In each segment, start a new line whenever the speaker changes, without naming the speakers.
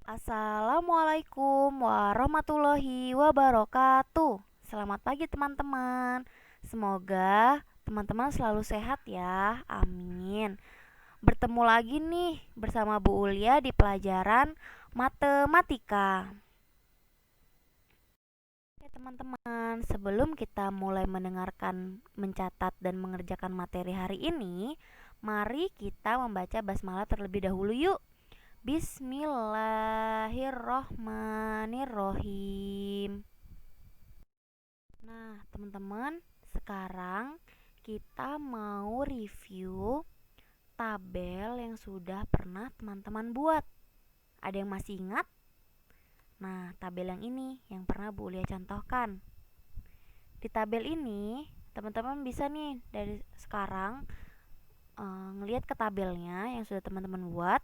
Assalamualaikum warahmatullahi wabarakatuh. Selamat pagi teman-teman. Semoga teman-teman selalu sehat ya. Amin. Bertemu lagi nih bersama Bu Ulia di pelajaran matematika. Oke teman-teman, sebelum kita mulai mendengarkan, mencatat dan mengerjakan materi hari ini, mari kita membaca basmalah terlebih dahulu yuk. Bismillahirrohmanirrohim. Nah, teman-teman, sekarang kita mau review tabel yang sudah pernah teman-teman buat. Ada yang masih ingat? Nah, tabel yang ini yang pernah Bu Lia contohkan. Di tabel ini, teman-teman bisa nih dari sekarang ngelihat ke tabelnya yang sudah teman-teman buat.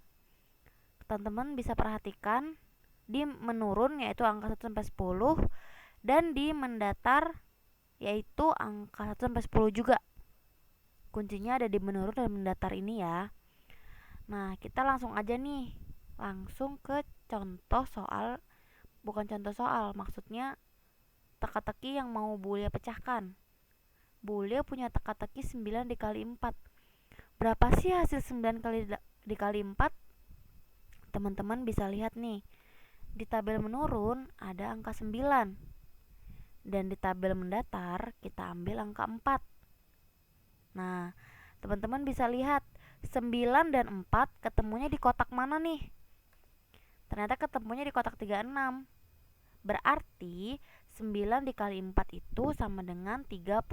Teman-teman bisa perhatikan di menurun yaitu angka 1 sampai 10 dan di mendatar yaitu angka 1 sampai 10 juga. Kuncinya ada di menurun dan mendatar ini ya. Nah, kita langsung aja nih. Langsung ke contoh soal, bukan contoh soal, maksudnya teka-teki yang mau Bu Lia pecahkan. Bu Lia punya teka-teki 9 dikali 4. Berapa sih hasil 9 dikali 4? Teman-teman bisa lihat nih. Di tabel menurun ada angka 9. Dan di tabel mendatar kita ambil angka 4. Nah, teman-teman bisa lihat 9 dan 4 ketemunya di kotak mana nih? Ternyata ketemunya di kotak 36. Berarti 9 dikali 4 itu sama dengan 36.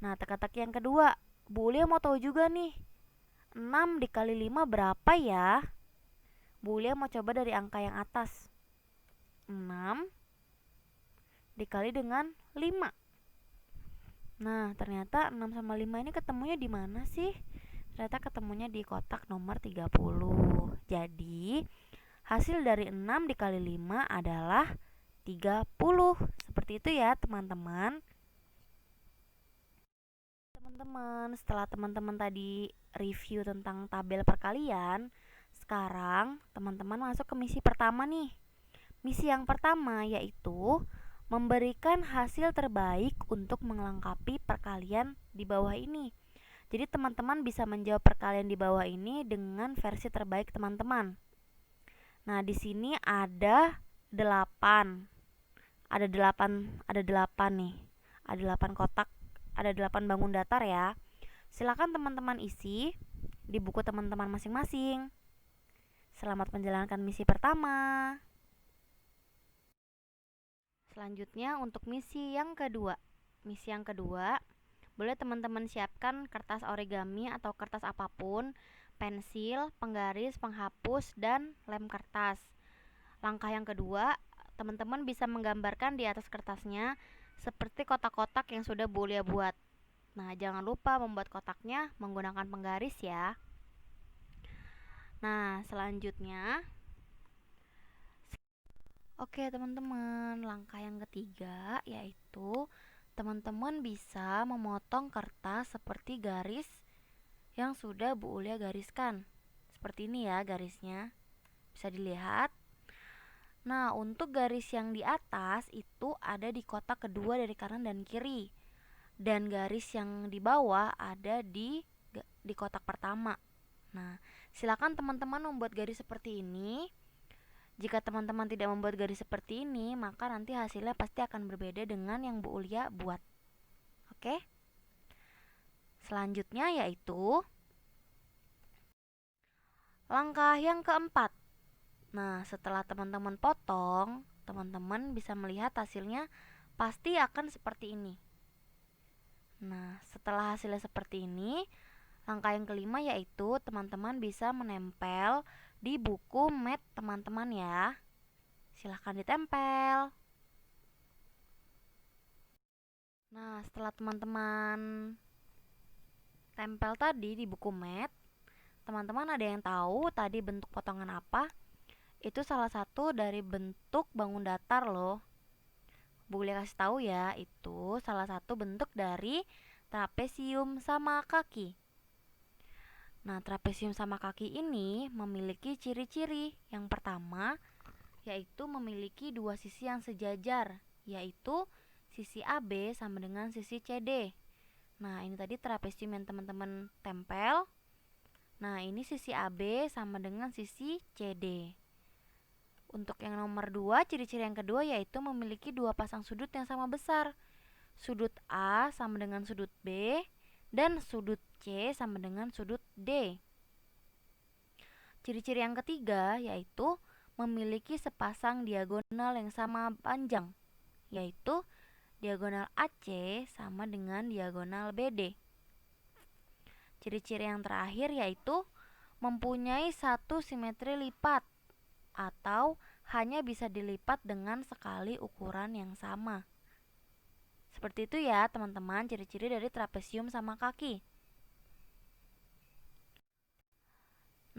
Nah, teka-teki yang kedua, Bu Lia mau tahu juga nih, 6 dikali 5 berapa ya? Bu Lia mau coba dari angka yang atas. 6 dikali dengan 5. Nah, ternyata 6 sama 5 ini ketemunya di mana sih? Ternyata ketemunya di kotak nomor 30. Jadi, hasil dari 6 dikali 5 adalah 30. Seperti itu ya, teman-teman. Teman-teman, setelah teman-teman tadi review tentang tabel perkalian, sekarang teman-teman masuk ke misi pertama nih. Misi yang pertama yaitu memberikan hasil terbaik untuk melengkapi perkalian di bawah ini. Jadi teman-teman bisa menjawab perkalian di bawah ini dengan versi terbaik teman-teman. Nah, di sini ada 8. Ada 8 nih. Ada 8 kotak, ada 8 bangun datar ya. Silakan teman-teman isi di buku teman-teman masing-masing. Selamat menjalankan misi pertama. Selanjutnya untuk misi yang kedua. Misi yang kedua, boleh teman-teman siapkan kertas origami atau kertas apapun, pensil, penggaris, penghapus, dan lem kertas. Langkah yang kedua, teman-teman bisa menggambarkan di atas kertasnya seperti kotak-kotak yang sudah Bu Lia buat. Nah, jangan lupa membuat kotaknya menggunakan penggaris ya. Nah, selanjutnya, oke teman-teman, langkah yang ketiga yaitu teman-teman bisa memotong kertas seperti garis yang sudah Bu Ulia gariskan. Seperti ini ya garisnya, bisa dilihat. Nah, untuk garis yang di atas itu ada di kotak kedua dari kanan dan kiri. Dan garis yang di bawah ada di kotak pertama. Nah, silakan teman-teman membuat garis seperti ini. Jika teman-teman tidak membuat garis seperti ini, maka nanti hasilnya pasti akan berbeda dengan yang Bu Ulia buat. Oke? Selanjutnya yaitu langkah yang keempat. Nah, setelah teman-teman potong, teman-teman bisa melihat hasilnya pasti akan seperti ini. Nah, setelah hasilnya seperti ini, langkah yang kelima yaitu teman-teman bisa menempel di buku mat teman-teman ya. Silahkan ditempel. Nah, setelah teman-teman tempel tadi di buku mat, teman-teman ada yang tahu tadi bentuk potongan apa? Itu salah satu dari bentuk bangun datar loh. Bu Lia kasih tahu ya, itu salah satu bentuk dari trapesium sama kaki. Nah, trapesium sama kaki ini memiliki ciri-ciri. Yang pertama, yaitu memiliki dua sisi yang sejajar, yaitu sisi AB sama dengan sisi CD. Nah, ini tadi trapesium yang teman-teman tempel. Nah, ini sisi AB sama dengan sisi CD. Untuk yang nomor 2, ciri-ciri yang kedua yaitu memiliki dua pasang sudut yang sama besar. Sudut A sama dengan sudut B dan sudut C sama dengan sudut D. Ciri-ciri yang ketiga yaitu memiliki sepasang diagonal yang sama panjang, yaitu diagonal AC sama dengan diagonal BD. Ciri-ciri yang terakhir yaitu mempunyai satu simetri lipat atau hanya bisa dilipat dengan sekali ukuran yang sama. Seperti itu ya teman-teman, ciri-ciri dari trapesium sama kaki.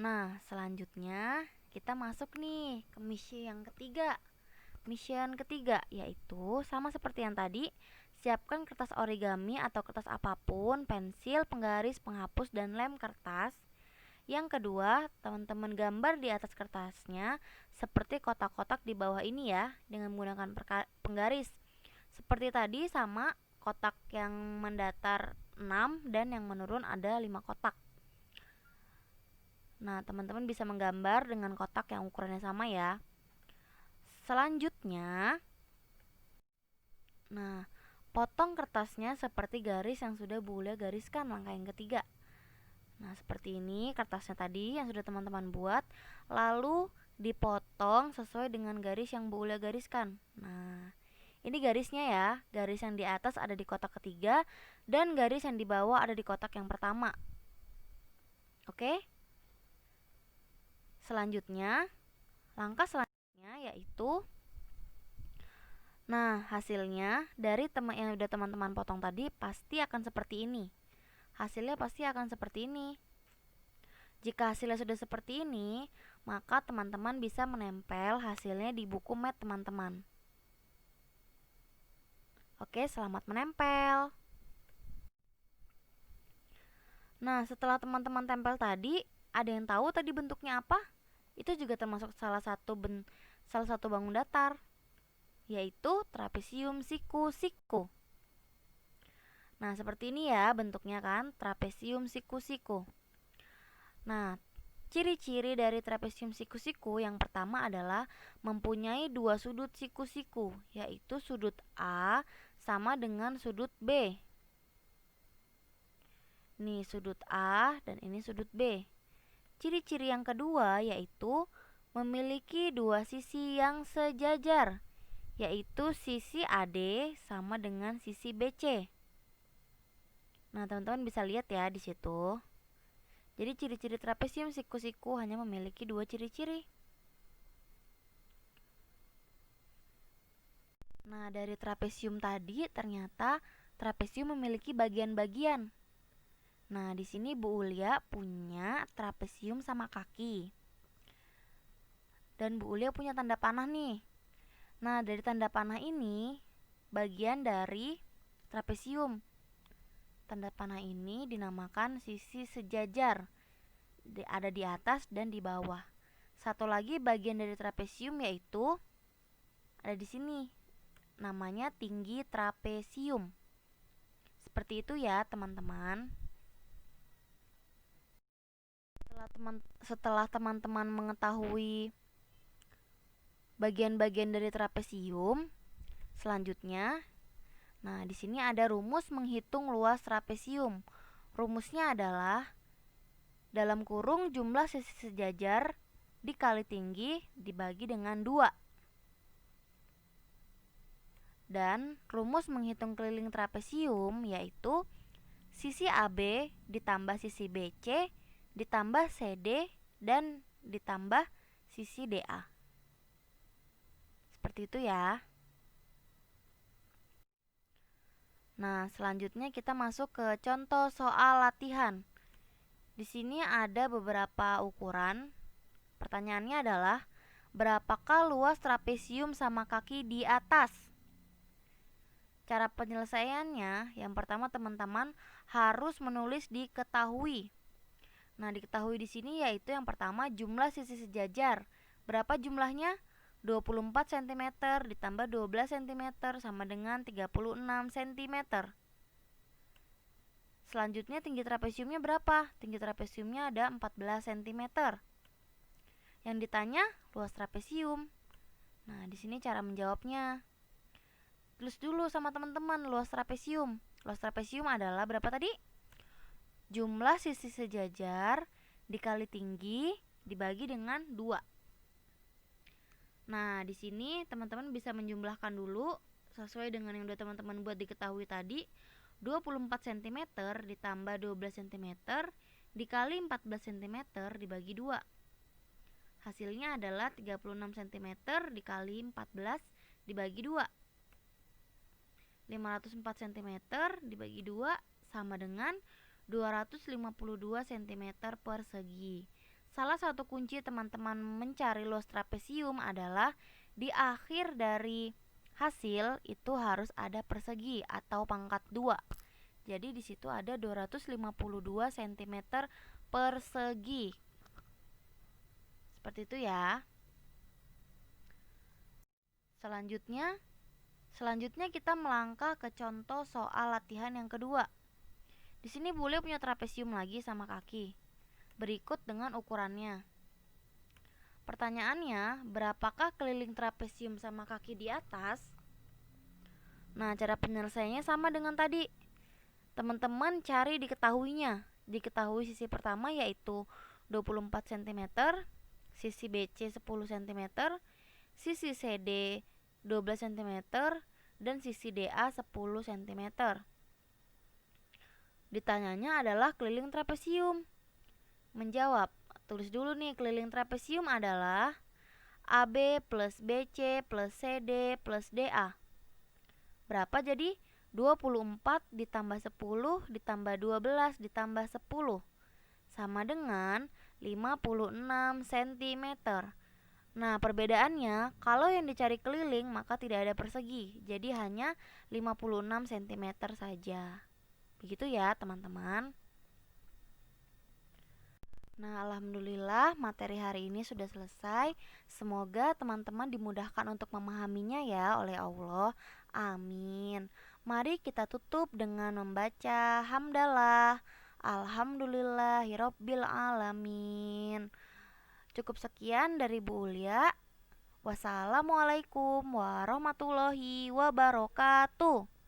Nah, selanjutnya kita masuk nih ke misi yang ketiga. Mission ketiga yaitu sama seperti yang tadi, siapkan kertas origami atau kertas apapun, pensil, penggaris, penghapus, dan lem kertas. Yang kedua, teman-teman gambar di atas kertasnya seperti kotak-kotak di bawah ini ya, dengan menggunakan penggaris. Seperti tadi sama, kotak yang mendatar 6 dan yang menurun ada 5 kotak. Nah, teman-teman bisa menggambar dengan kotak yang ukurannya sama ya. Selanjutnya, nah, potong kertasnya seperti garis yang sudah Bu Ulia gariskan, langkah yang ketiga. Nah, seperti ini kertasnya tadi yang sudah teman-teman buat, lalu dipotong sesuai dengan garis yang Bu Ulia gariskan. Nah, ini garisnya ya, garis yang di atas ada di kotak ketiga dan garis yang di bawah ada di kotak yang pertama. Oke? Selanjutnya, langkah selanjutnya yaitu, nah, hasilnya dari yang udah teman-teman potong tadi pasti akan seperti ini. Hasilnya pasti akan seperti ini. Jika hasilnya sudah seperti ini, maka teman-teman bisa menempel hasilnya di buku mat teman-teman. Oke, selamat menempel. Nah, setelah teman-teman tempel tadi, ada yang tahu tadi bentuknya apa? Itu juga termasuk salah satu bangun datar, yaitu trapesium siku-siku. Nah, seperti ini ya bentuknya kan, trapesium siku-siku. Nah, ciri-ciri dari trapesium siku-siku yang pertama adalah mempunyai dua sudut siku-siku, yaitu sudut A sama dengan sudut B. Nih sudut A dan ini sudut B. Ciri-ciri yang kedua yaitu memiliki dua sisi yang sejajar, yaitu sisi AD sama dengan sisi BC. Nah, teman-teman bisa lihat ya di situ. Jadi ciri-ciri trapesium siku-siku hanya memiliki dua ciri-ciri. Nah, dari trapesium tadi ternyata trapesium memiliki bagian-bagian. Nah, di sini Bu Ulia punya trapesium sama kaki. Dan Bu Ulia punya tanda panah nih. Nah, dari tanda panah ini bagian dari trapesium. Tanda panah ini dinamakan sisi sejajar. Ada di atas dan di bawah. Satu lagi bagian dari trapesium yaitu ada di sini. Namanya tinggi trapesium. Seperti itu ya, teman-teman. Setelah teman-teman mengetahui bagian-bagian dari trapesium, selanjutnya, nah di sini ada rumus menghitung luas trapesium. Rumusnya adalah dalam kurung jumlah sisi sejajar dikali tinggi dibagi dengan 2. Dan rumus menghitung keliling trapesium yaitu sisi AB ditambah sisi BC ditambah CD dan ditambah sisi DA. Seperti itu ya. Nah, selanjutnya kita masuk ke contoh soal latihan. Di sini ada beberapa ukuran. Pertanyaannya adalah, berapakah luas trapesium sama kaki di atas? Cara penyelesaiannya, yang pertama teman-teman harus menulis diketahui. Nah, diketahui di sini yaitu yang pertama jumlah sisi sejajar. Berapa jumlahnya? 24 cm ditambah 12 cm sama dengan 36 cm. Selanjutnya tinggi trapesiumnya berapa? Tinggi trapesiumnya ada 14 cm. Yang ditanya luas trapesium. Nah, di sini cara menjawabnya. Tulis dulu sama teman-teman luas trapesium. Luas trapesium adalah berapa tadi? Jumlah sisi sejajar dikali tinggi dibagi dengan 2. Nah, di sini teman-teman bisa menjumlahkan dulu sesuai dengan yang udah teman-teman buat diketahui tadi. 24 cm ditambah 12 cm dikali 14 cm dibagi 2. Hasilnya adalah 36 cm dikali 14 dibagi 2. 504 cm dibagi 2 sama dengan 252 cm persegi. Salah satu kunci teman-teman mencari luas trapesium adalah di akhir dari hasil itu harus ada persegi atau pangkat 2. Jadi di situ ada 252 cm persegi. Seperti itu ya. Selanjutnya kita melangkah ke contoh soal latihan yang kedua. Di sini bule punya trapesium lagi sama kaki. Berikut dengan ukurannya. Pertanyaannya, berapakah keliling trapesium sama kaki di atas? Nah, cara penyelesaiannya sama dengan tadi. Teman-teman cari diketahuinya. Diketahui sisi pertama yaitu 24 cm, sisi BC 10 cm, sisi CD 12 cm, dan sisi DA 10 cm. Ditanyanya adalah keliling trapesium. Menjawab, tulis dulu nih, keliling trapesium adalah AB plus BC plus CD plus DA. Berapa jadi? 24 ditambah 10 ditambah 12 ditambah 10 sama dengan 56 cm. Nah, perbedaannya kalau yang dicari keliling maka tidak ada persegi, jadi hanya 56 cm saja. Begitu ya, teman-teman. Nah, alhamdulillah materi hari ini sudah selesai. Semoga teman-teman dimudahkan untuk memahaminya ya oleh Allah. Amin. Mari kita tutup dengan membaca hamdalah. Alhamdulillahirabbil alamin. Cukup sekian dari Bu Ulia. Wassalamualaikum warahmatullahi wabarakatuh.